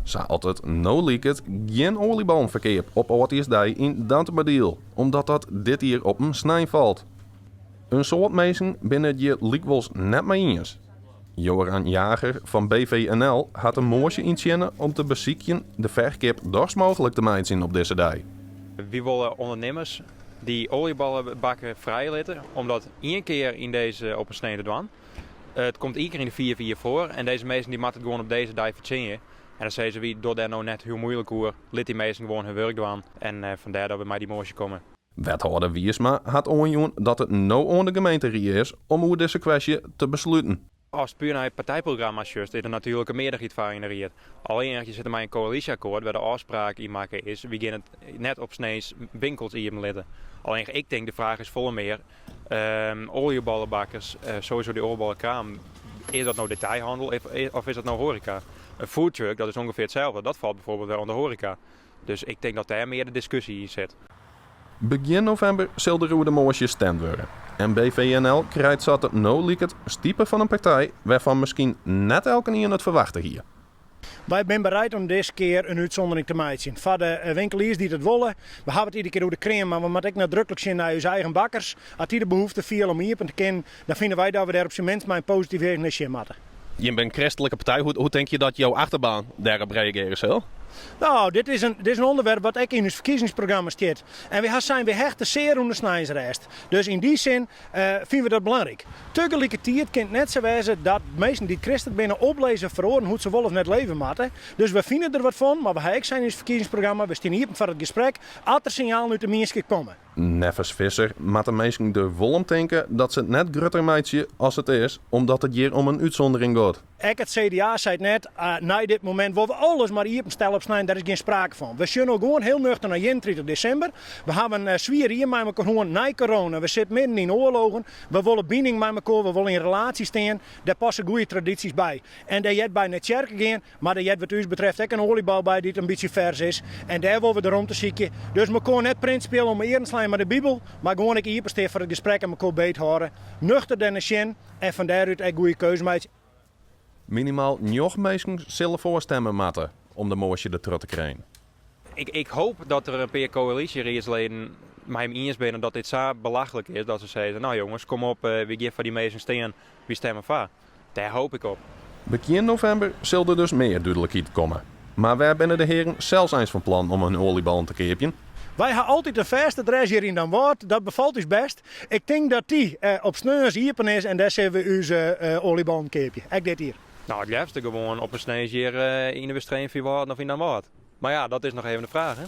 Zou het no leak het geen olieballenverkeer op Oortjesdij in Dantebadiel, omdat dat dit hier op een snij valt. Een soort mensen binnen het je likwels net mee eens. Joran Jager van BVNL had een moosje inzien om te bezieken de verkeer dorst mogelijk te maken op deze dag. We willen ondernemers die olieballenbakken vrijlaten, omdat één keer in deze op een snede doen. Het komt één keer in de 4-4 voor en deze mensen die moeten het gewoon op deze dag verzinnen. En dan zeggen ze wie door daar nou net heel moeilijk hoe liet die mensen gewoon hun werk doen. En vandaar dat we met die moosje komen. Wethouder Wiersma had aangegeven dat het no aan de gemeente is om over deze kwestie te besluiten. Als het puur naar het partijprogramma is er natuurlijk een meerderheid van genereerd. Alleen je zit er maar een coalitieakkoord waar de afspraak in maken is. We gaan het net op snees winkels in letten. Alleen ik denk de vraag is volle meer. Olieballenbakkers, sowieso die olieballenkraam. Is dat nou detailhandel of is dat nou horeca? Een foodtruck, dat is ongeveer hetzelfde. Dat valt bijvoorbeeld wel onder horeca. Dus ik denk dat daar meer de discussie in zit. Begin november zal de rode moosje stemd worden. En BVNL krijgt zat het no leak het stiepen van een partij waarvan misschien net elke niet het verwachten hier. Wij zijn bereid om deze keer een uitzondering te maken. Voor de winkeliers die het willen, we hebben het iedere keer over de crème, maar we moeten ook nadrukkelijk zien naar onze eigen bakkers. Als die de behoefte veel om hier te kennen, dan vinden wij dat we daar op zijn minst maar een positief reageren moeten. Je bent een christelijke partij. Hoe denk je dat jouw achterban daarop reageren zal? Nou, dit is een onderwerp wat ik in ons verkiezingsprogramma staat. En we zijn weer hechten zeer onder snijdsrest. Dus in die zin vinden we dat belangrijk. Tegelijkertijd kan het net zo wezen dat mensen die christelijk binnen oplezen verhoren hoe ze wel of net leven moeten. Dus we vinden er wat van, maar we hebben zijn in ons verkiezingsprogramma. We staan hier voor het gesprek. Als er signaal uit de mensen komen. Nevens Visser maakt de mensen er vol om denken dat ze het net grutter meidje als het is, omdat het hier om een uitzondering gaat. Ik het CDA zei net, na dit moment willen we alles maar hier op stellen opsnijden, daar is geen sprake van. We zullen gewoon heel nuchter naar 31 december. We hebben een zwier hier met elkaar gewoon na corona. We zitten midden in oorlogen. We willen binding met elkaar, we willen in relatie staan. Daar passen goede tradities bij. En daar jet bij net kerk gaan, maar daar jet wat u betreft ook een oliebal bij die een beetje vers is. En daar willen we erom te zieken. Dus we kunnen net principieel om eerder slaan met de Bijbel, maar gewoon ik hier voor het gesprek en elkaar beet houden. Nuchter dan een sjen en van daaruit een goede keuze maken. Minimaal 9 mensen zullen voorstemmen moeten om de moosje er terug te krijgen. Ik hoop dat er een paar coalitieraadsleden met hem eens zijn dat dit zo belachelijk is. Dat ze zeggen, nou jongens, kom op, we geven voor die mensen steen, wie stemmen voor. Daar hoop ik op. Begin november zal er dus meer duidelijkheid komen. Maar waar binnen de heren zelfs eens van plan om een olieballen te keepjen? Wij hebben altijd de verste adres hier in dan woord. Dat bevalt ons best. Ik denk dat die op sneus hierpen is en daar zullen we onze olieballen keepje. Ik dit hier. Nou, het liefste gewoon op een snees hier in de wedstrijd of in dan wat. Maar ja, dat is nog even de vraag, hè.